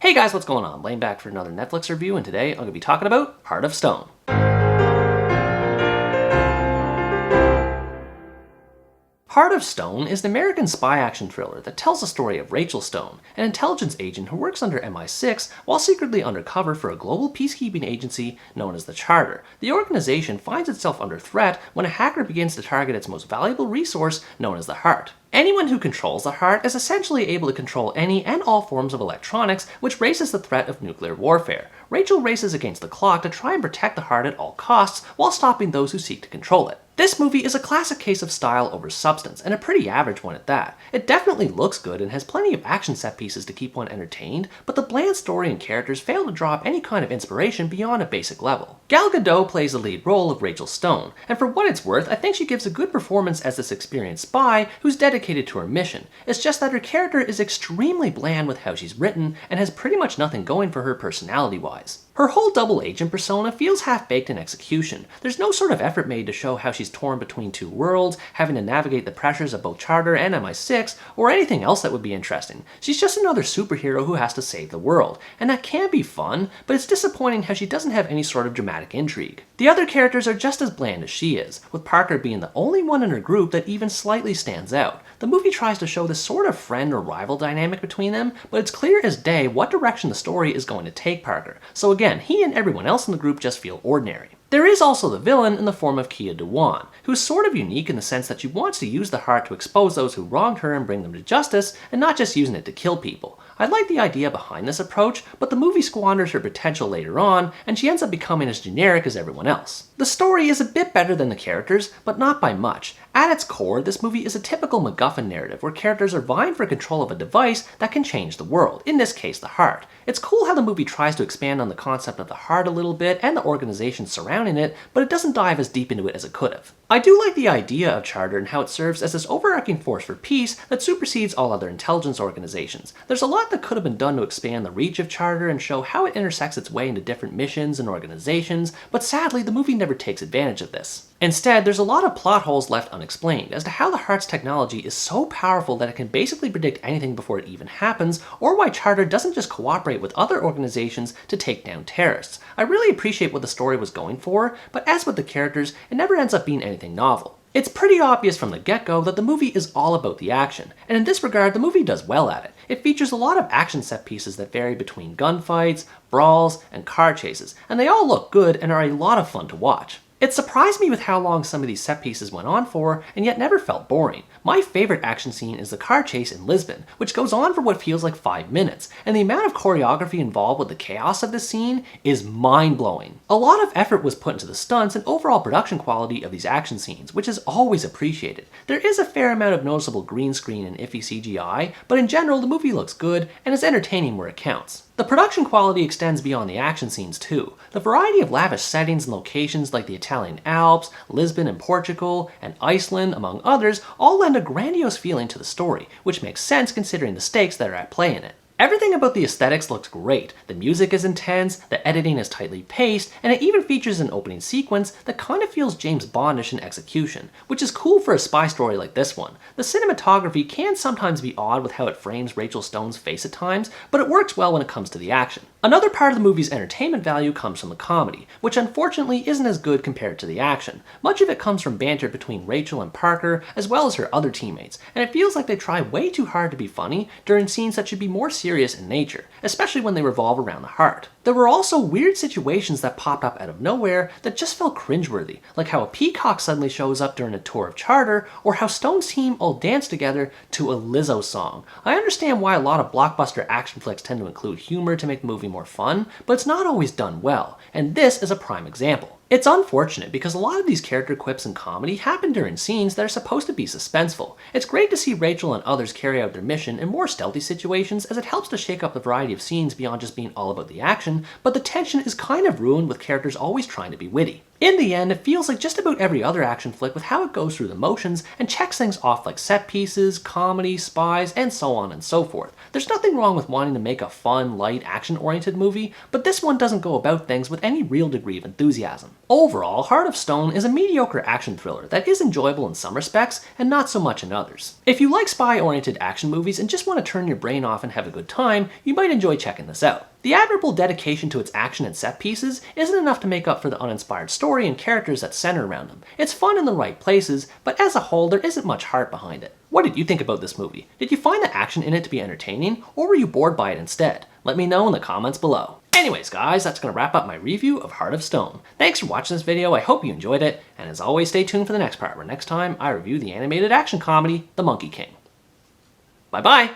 Hey guys, what's going on? Laying back for another Netflix review, and today I'm going to be talking about Heart of Stone. Heart of Stone is an American spy action thriller that tells the story of Rachel Stone, an intelligence agent who works under MI6 while secretly undercover for a global peacekeeping agency known as the Charter. The organization finds itself under threat when a hacker begins to target its most valuable resource, known as the heart. Anyone who controls the heart is essentially able to control any and all forms of electronics, which raises the threat of nuclear warfare. Rachel races against the clock to try and protect the heart at all costs while stopping those who seek to control it. This movie is a classic case of style over substance, and a pretty average one at that. It definitely looks good and has plenty of action set pieces to keep one entertained, but the bland story and characters fail to draw up any kind of inspiration beyond a basic level. Gal Gadot plays the lead role of Rachel Stone, and for what it's worth, I think she gives a good performance as this experienced spy who's dedicated to her mission. It's just that her character is extremely bland with how she's written, and has pretty much nothing going for her personality-wise. Her whole double agent persona feels half-baked in execution. There's no sort of effort made to show how she's torn between two worlds, having to navigate the pressures of both Charter and MI6, or anything else that would be interesting. She's just another superhero who has to save the world, and that can be fun, but it's disappointing how she doesn't have any sort of dramatic intrigue. The other characters are just as bland as she is, with Parker being the only one in her group that even slightly stands out. The movie tries to show this sort of friend or rival dynamic between them, but it's clear as day what direction the story is going to take Parker, so again, he and everyone else in the group just feel ordinary. There is also the villain in the form of Kia Dewan, who's sort of unique in the sense that she wants to use the heart to expose those who wronged her and bring them to justice, and not just using it to kill people. I like the idea behind this approach, but the movie squanders her potential later on, and she ends up becoming as generic as everyone else. The story is a bit better than the characters, but not by much. At its core, this movie is a typical MacGuffin narrative where characters are vying for control of a device that can change the world, in this case the heart. It's cool how the movie tries to expand on the concept of the heart a little bit and the organization surrounding it, but it doesn't dive as deep into it as it could have. I do like the idea of Charter and how it serves as this overarching force for peace that supersedes all other intelligence organizations. There's a lot that could have been done to expand the reach of Charter and show how it intersects its way into different missions and organizations, but sadly the movie never takes advantage of this. Instead, there's a lot of plot holes left unexplained as to how the heart's technology is so powerful that it can basically predict anything before it even happens, or why Charter doesn't just cooperate with other organizations to take down terrorists. I really appreciate what the story was going for, but as with the characters, it never ends up being anything novel. It's pretty obvious from the get-go that the movie is all about the action, and in this regard, the movie does well at it. It features a lot of action set pieces that vary between gunfights, brawls, and car chases, and they all look good and are a lot of fun to watch. It surprised me with how long some of these set pieces went on for, and yet never felt boring. My favorite action scene is the car chase in Lisbon, which goes on for what feels like 5 minutes, and the amount of choreography involved with the chaos of this scene is mind-blowing. A lot of effort was put into the stunts and overall production quality of these action scenes, which is always appreciated. There is a fair amount of noticeable green screen and iffy CGI, but in general the movie looks good and is entertaining where it counts. The production quality extends beyond the action scenes too. The variety of lavish settings and locations like the Italian Alps, Lisbon and Portugal, and Iceland, among others, all lend a grandiose feeling to the story, which makes sense considering the stakes that are at play in it. Everything about the aesthetics looks great. The music is intense, the editing is tightly paced, and it even features an opening sequence that kind of feels James Bondish in execution, which is cool for a spy story like this one. The cinematography can sometimes be odd with how it frames Rachel Stone's face at times, but it works well when it comes to the action. Another part of the movie's entertainment value comes from the comedy, which unfortunately isn't as good compared to the action. Much of it comes from banter between Rachel and Parker, as well as her other teammates, and it feels like they try way too hard to be funny during scenes that should be more serious in nature, especially when they revolve around the heart. There were also weird situations that popped up out of nowhere that just felt cringeworthy, like how a peacock suddenly shows up during a tour of Charter, or how Stone's team all dance together to a Lizzo song. I understand why a lot of blockbuster action flicks tend to include humor to make the movie more fun, but it's not always done well, and this is a prime example. It's unfortunate because a lot of these character quips and comedy happen during scenes that are supposed to be suspenseful. It's great to see Rachel and others carry out their mission in more stealthy situations as it helps to shake up the variety of scenes beyond just being all about the action, but the tension is kind of ruined with characters always trying to be witty. In the end, it feels like just about every other action flick with how it goes through the motions and checks things off like set pieces, comedy, spies, and so on and so forth. There's nothing wrong with wanting to make a fun, light, action-oriented movie, but this one doesn't go about things with any real degree of enthusiasm. Overall, Heart of Stone is a mediocre action thriller that is enjoyable in some respects and not so much in others. If you like spy-oriented action movies and just want to turn your brain off and have a good time, you might enjoy checking this out. The admirable dedication to its action and set pieces isn't enough to make up for the uninspired story and characters that center around them. It's fun in the right places, but as a whole, there isn't much heart behind it. What did you think about this movie? Did you find the action in it to be entertaining, or were you bored by it instead? Let me know in the comments below. Anyways guys, that's going to wrap up my review of Heart of Stone. Thanks for watching this video, I hope you enjoyed it, and as always stay tuned for the next part where next time I review the animated action comedy, The Monkey King. Bye bye!